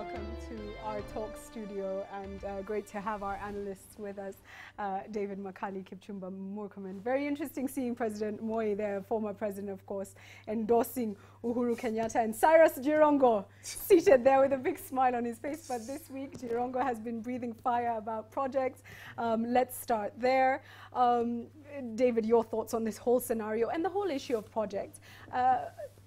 welcome to our talk studio, and great to have our analysts with us, David Makali, Kipchumba Murkomen. Very interesting seeing President Moi there, former president, of course, endorsing Uhuru Kenyatta, and Cyrus Jirongo seated there with a big smile on his face. But this week, Jirongo has been breathing fire about projects. Let's start there. David, your thoughts on this whole scenario and the whole issue of projects,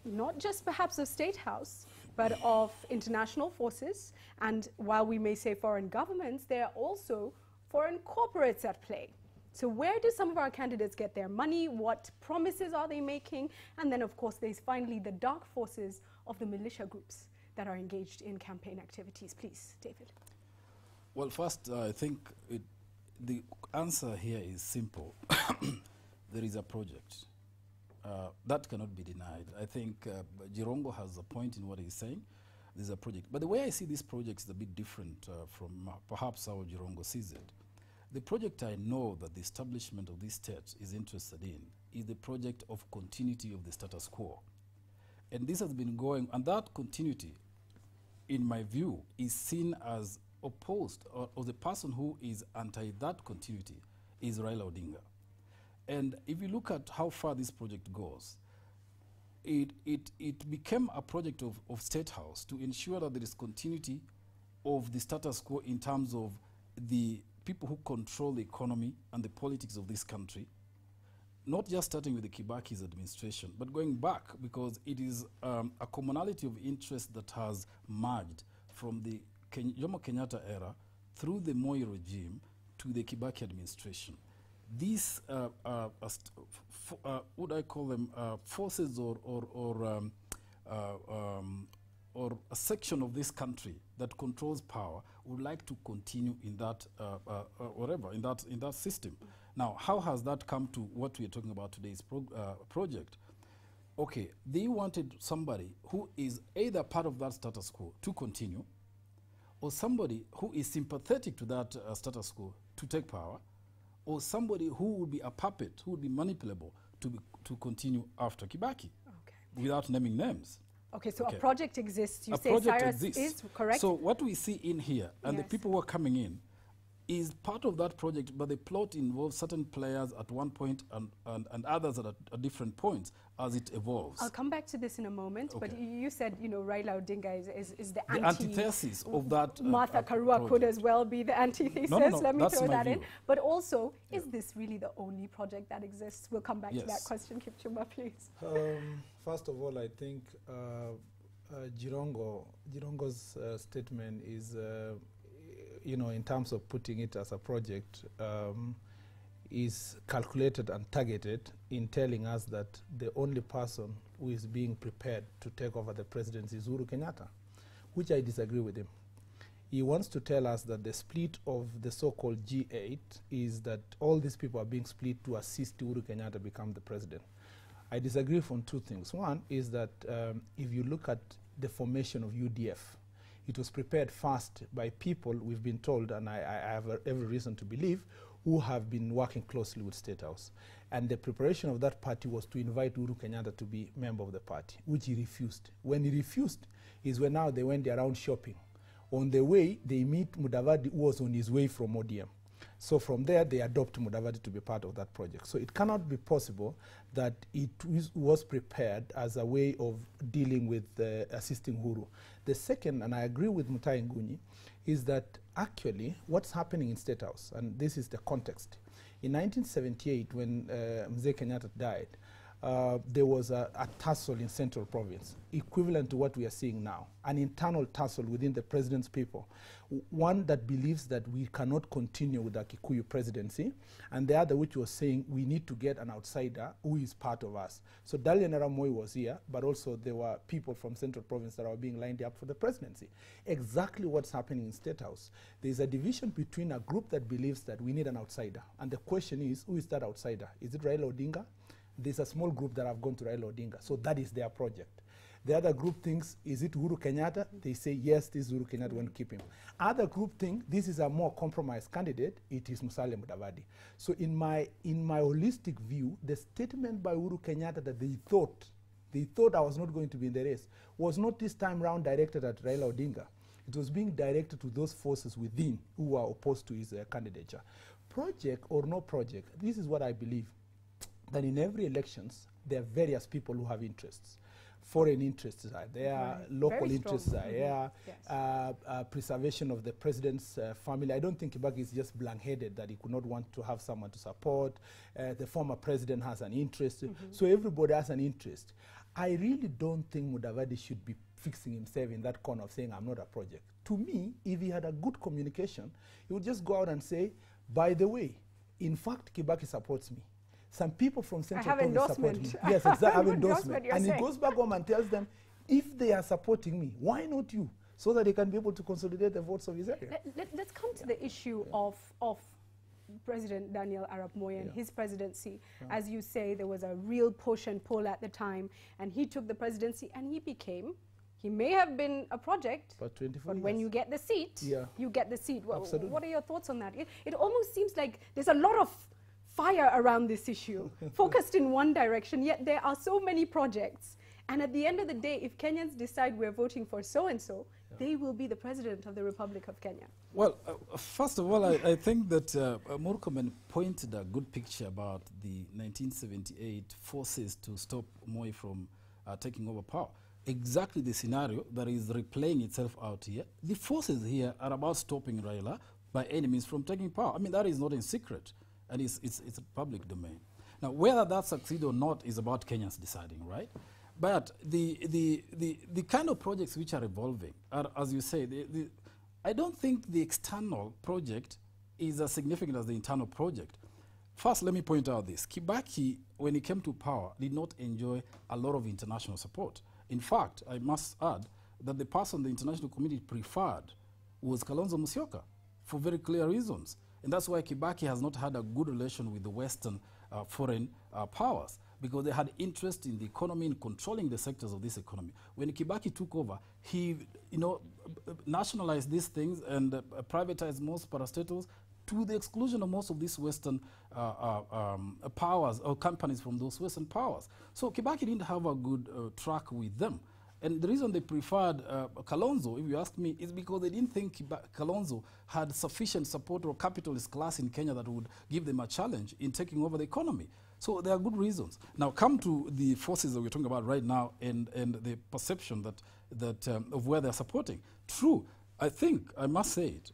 not just perhaps of State House, but of international forces, and while we may say foreign governments, there are also foreign corporates at play. So where do some of our candidates get their money? What promises are they making? And then, of course, there's finally the dark forces of the militia groups that are engaged in campaign activities. Please, David. Well, first, I think the answer here is simple. There is a project. That cannot be denied. I think Jirongo has a point in what he's saying. There's a project. But the way I see this project is a bit different from perhaps how Jirongo sees it. The project I know that the establishment of this state is interested in is the project of continuity of the status quo. And this has been going, and that continuity, in my view, is seen as opposed, or the person who is anti that continuity is Raila Odinga. And if you look at how far this project goes, it became a project of State House to ensure that there is continuity of the status quo in terms of the people who control the economy and the politics of this country, not just starting with the Kibaki's administration, but going back, because it is a commonality of interest that has merged from the Jomo Kenyatta era through the Moi regime to the Kibaki administration. These, would I call them forces or a section of this country that controls power would like to continue in that, whatever, in that system. Now, how has that come to what we are talking about today's project? Okay, they wanted somebody who is either part of that status quo to continue, or somebody who is sympathetic to that status quo to take power, or somebody who would be a puppet, who would be manipulable to continue after Kibaki, without naming names. Okay, so a project exists. You say Cyrus is correct? So what we see in here, and the people who are coming in, is part of that project, but the plot involves certain players at one point and others at different points as it evolves. I'll come back to this in a moment, but you said, you know, Raila Odinga is the antithesis of that. Martha Karua could as well be the antithesis. No, Let me throw that view. in. But also, is this really the only project that exists? We'll come back to that question, Kipchumba, please. First of all, I think Jirongo's statement is, you know, in terms of putting it as a project, is calculated and targeted in telling us that the only person who is being prepared to take over the presidency is Uhuru Kenyatta, which I disagree with him. He wants to tell us that the split of the so-called G8 is that all these people are being split to assist Uhuru Kenyatta become the president. I disagree on two things. One is that if you look at the formation of UDF, it was prepared first by people, we've been told, and I have every reason to believe, who have been working closely with State House. And the preparation of that party was to invite Uhuru Kenyatta to be member of the party, which he refused. When he refused is when now they went around shopping. On the way, they meet Mudavadi, who was on his way from ODM. So from there, they adopt Mudavadi to be part of that project. So it cannot be possible that it was prepared as a way of dealing with assisting Uhuru. The second, and I agree with Mutai Nguni, is that actually what's happening in State House, and this is the context. In 1978, when Mzee Kenyatta died, there was a tussle in Central Province, equivalent to what we are seeing now, an internal tussle within the president's people. One that believes that we cannot continue with the Kikuyu presidency, and the other which was saying we need to get an outsider who is part of us. So Dalian Arap Moi was here, but also there were people from Central Province that are being lined up for the presidency. Exactly what's happening in State House. There's a division between a group that believes that we need an outsider, and the question is, who is that outsider? Is it Raila Odinga? There's a small group that have gone to Raila Odinga, so that is their project. The other group thinks, is it Uhuru Kenyatta? They say, yes, this is Uhuru Kenyatta, we want to keep him. Other group think, this is a more compromised candidate, it is Musalia Mudavadi. So in my holistic view, the statement by Uhuru Kenyatta that they thought I was not going to be in the race was not this time round directed at Raila Odinga. It was being directed to those forces within who were opposed to his candidature. Project or no project, this is what I believe, that in every elections, there are various people who have interests. Foreign interests are there, Right. local Very interests strong. are there, Yes. preservation of the president's family. I don't think Kibaki is just blank-headed that he could not want to have someone to support. The former president has an interest. So everybody has an interest. I really don't think Mudavadi should be fixing himself in that corner of saying, I'm not a project. To me, if he had a good communication, he would just go out and say, by the way, in fact, Kibaki supports me. Some people from Central Province support me. Yes, exactly, I have endorsement. And he goes back home and tells them, if they are supporting me, why not you? So that they can be able to consolidate the votes of his area. Let's come to the issue of President Daniel Arap Moi and his presidency. As you say, there was a real push and pull at the time, and he took the presidency and he may have been a project, but when you get the seat, you get the seat. What are your thoughts on that? It almost seems like there's a lot of fire around this issue, focused in one direction, yet there are so many projects. And at the end of the day, if Kenyans decide we're voting for so-and-so, they will be the president of the Republic of Kenya. Well, first of all, I think that Murkomen pointed a good picture about the 1978 forces to stop Moi from taking over power. Exactly the scenario that is replaying itself out here. The forces here are about stopping Raila by any means from taking power. I mean, that is not in secret, and it's a public domain. Now, whether that succeeds or not is about Kenyans deciding, right? But the kind of projects which are evolving are, as you say, I don't think the external project is as significant as the internal project. First, let me point out this. Kibaki, when he came to power, did not enjoy a lot of international support. In fact, I must add that the person the international community preferred was Kalonzo Musyoka for very clear reasons. And that's why Kibaki has not had a good relation with the Western foreign powers, because they had interest in the economy, in controlling the sectors of this economy. When Kibaki took over, he nationalized these things and privatized most parastatals to the exclusion of most of these Western powers or companies from those Western powers. So Kibaki didn't have a good track with them. And the reason they preferred Kalonzo, if you ask me, is because they didn't think Kalonzo had sufficient support or capitalist class in Kenya that would give them a challenge in taking over the economy. So there are good reasons. Now come to the forces that we're talking about right now and the perception that of where they're supporting. True, I think, I must say it,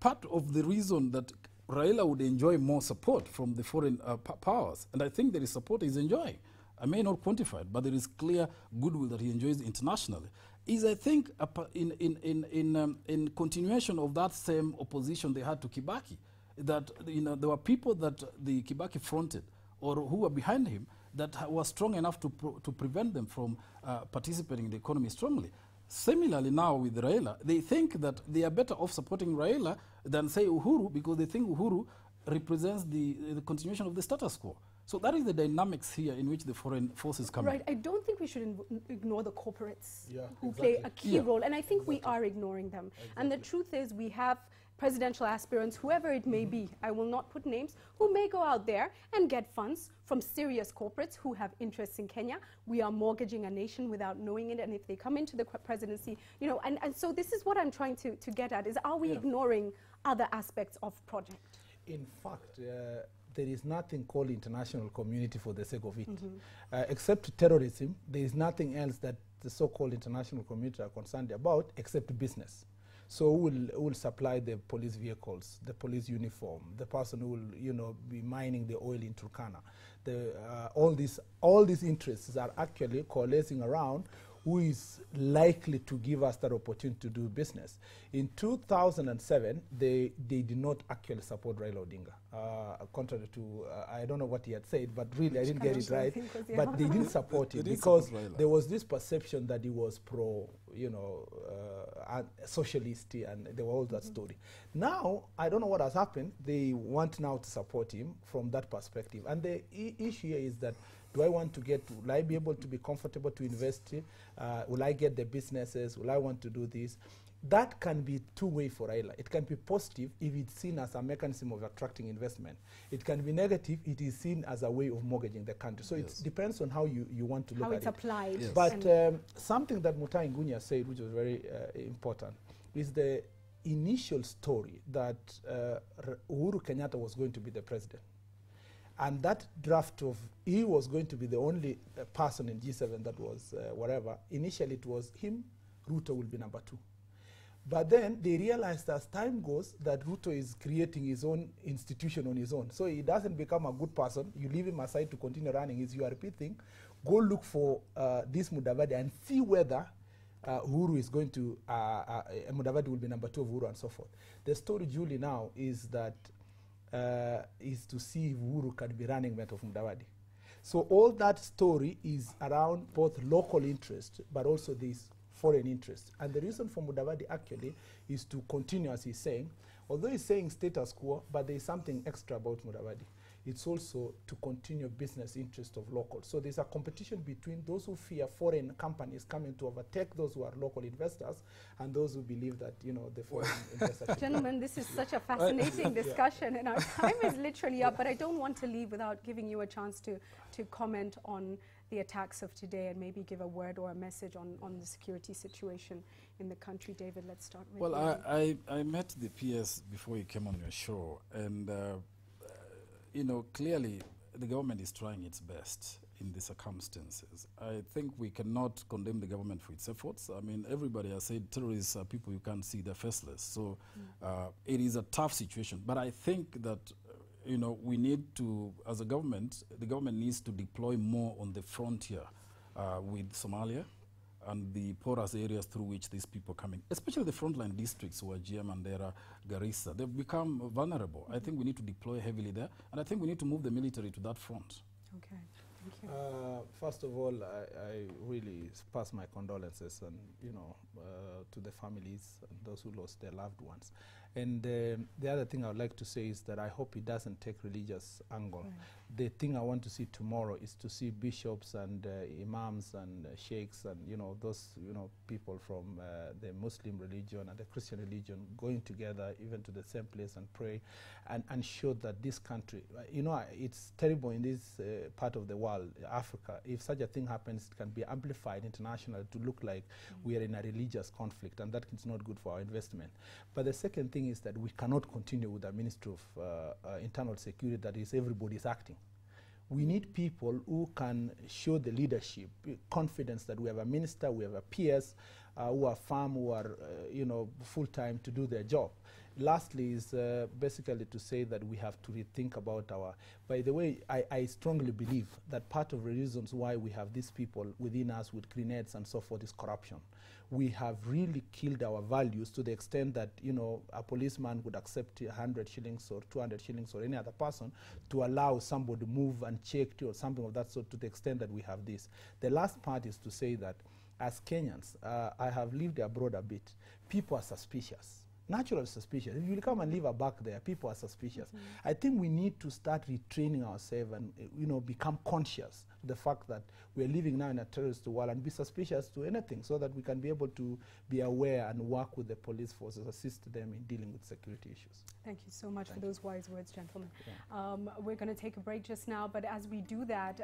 part of the reason that Raila would enjoy more support from the foreign powers, and I think there is support he's enjoying, I may not quantify it, but there is clear goodwill that he enjoys internationally, is I think in continuation of that same opposition they had to Kibaki, that there were people that the Kibaki fronted or who were behind him that were strong enough to prevent them from participating in the economy strongly. Similarly now with Raila, they think that they are better off supporting Raila than say Uhuru, because they think Uhuru represents the continuation of the status quo. So that is the dynamics here in which the foreign forces come in. I don't think we should ignore the corporates who play a key role, and I think we are ignoring them. And the truth is we have presidential aspirants, whoever it may be, I will not put names, who may go out there and get funds from serious corporates who have interests in Kenya. We are mortgaging a nation without knowing it, and if they come into the presidency, and so this is what I'm trying to get at, is are we ignoring other aspects of project? In fact, there is nothing called international community for the sake of it. Except terrorism, there is nothing else that the so-called international community are concerned about except business. So who will supply the police vehicles, the police uniform, the person who will be mining the oil in Turkana. All these interests are actually coalescing around who is likely to give us that opportunity to do business. In 2007, they did not actually support Raila Odinga, contrary to, I don't know what he had said, but really I didn't get it right. But they didn't support him because there was this perception that he was pro, socialist, and there was all that story. Now, I don't know what has happened. They want now to support him from that perspective. And the issue here is that Do I want to will I be able to be comfortable to invest? Will I get the businesses? Will I want to do this? That can be two-way for Raila. It can be positive if it's seen as a mechanism of attracting investment. It can be negative, it is seen as a way of mortgaging the country. So it depends on how you want to look at it. How it's applied. Yes. But something that Mutahi Ngunya said, which was very important, is the initial story that Uhuru Kenyatta was going to be the president. And that draft of, he was going to be the only person in G7 that was whatever. Initially it was him, Ruto will be number 2. But then they realized as time goes that Ruto is creating his own institution on his own. So he doesn't become a good person. You leave him aside to continue running his URP thing. Go look for this Mudavadi and see whether Uhuru is going to, Mudavadi will be number 2 of Uhuru and so forth. The story, Julie, now is that is to see if Uhuru can be running mate of Mudavadi. So all that story is around both local interest, but also this foreign interest. And the reason for Mudavadi actually is to continue, as he's saying, although he's saying status quo, but there is something extra about Mudavadi. It's also to continue business interest of local. So there's a competition between those who fear foreign companies coming to overtake those who are local investors and those who believe that, you know, the foreign investors. Gentlemen, this is such a fascinating discussion, and our time is literally up, but I don't want to leave without giving you a chance to comment on the attacks of today and maybe give a word or a message on the security situation in the country. David, let's start with you. Well, I met the PS before he came on your show, and you know, clearly the government is trying its best in the circumstances. I think we cannot condemn the government for its efforts. I mean, everybody has said terrorists are people you can't see, they're faceless. So it is a tough situation. But I think that you know, we need to, as a government, the government needs to deploy more on the frontier with Somalia and the porous areas through which these people are coming, especially the frontline districts, Wajir, Mandera, Garissa. They've become vulnerable. I think we need to deploy heavily there, and I think we need to move the military to that front. Okay, thank you. First of all, I really pass my condolences and, you know, to the families and those who lost their loved ones. And the other thing I would like to say is that I hope it doesn't take religious angle. Right. The thing I want to see tomorrow is to see bishops and imams and sheikhs and, you know, those, you know, people from the Muslim religion and the Christian religion going together even to the same place and pray and show that this country, you know, it's terrible in this part of the world, Africa. If such a thing happens, it can be amplified internationally to look like we are in a religious conflict, and that is not good for our investment. But the second thing is that we cannot continue with a Ministry of Internal Security that is everybody is acting. We need people who can show the leadership, confidence that we have a minister, we have a PS who are firm, who are you know, full-time to do their job. Lastly is basically to say that we have to rethink about our, by the way, I strongly believe that part of the reasons why we have these people within us with grenades and so forth is corruption. We have really killed our values to the extent that, you know, a policeman would accept 100 shillings or 200 shillings or any other person to allow somebody to move and check or something of that sort, to the extent that we have this. The last part is to say that as Kenyans, I have lived abroad a bit, people are suspicious. Naturally suspicious. If you come and live back there, people are suspicious. I think we need to start retraining ourselves and, you know, become conscious of the fact that we are living now in a terrorist world and be suspicious to anything, so that we can be able to be aware and work with the police forces, assist them in dealing with security issues. Thank you so much for those wise words, gentlemen. Yeah. We're going to take a break just now, but as we do that,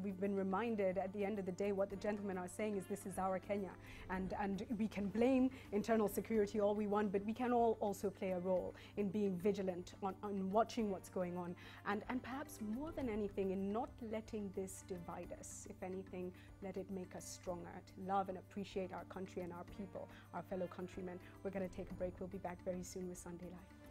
we've been reminded at the end of the day what the gentlemen are saying is this is our Kenya, and we can blame internal security all we want, but we can all also play a role in being vigilant on watching what's going on, and perhaps more than anything in not letting this divide us. If anything, let it make us stronger to love and appreciate our country and our people, our fellow countrymen. We're going to take a break. We'll be back very soon with Sunday Live.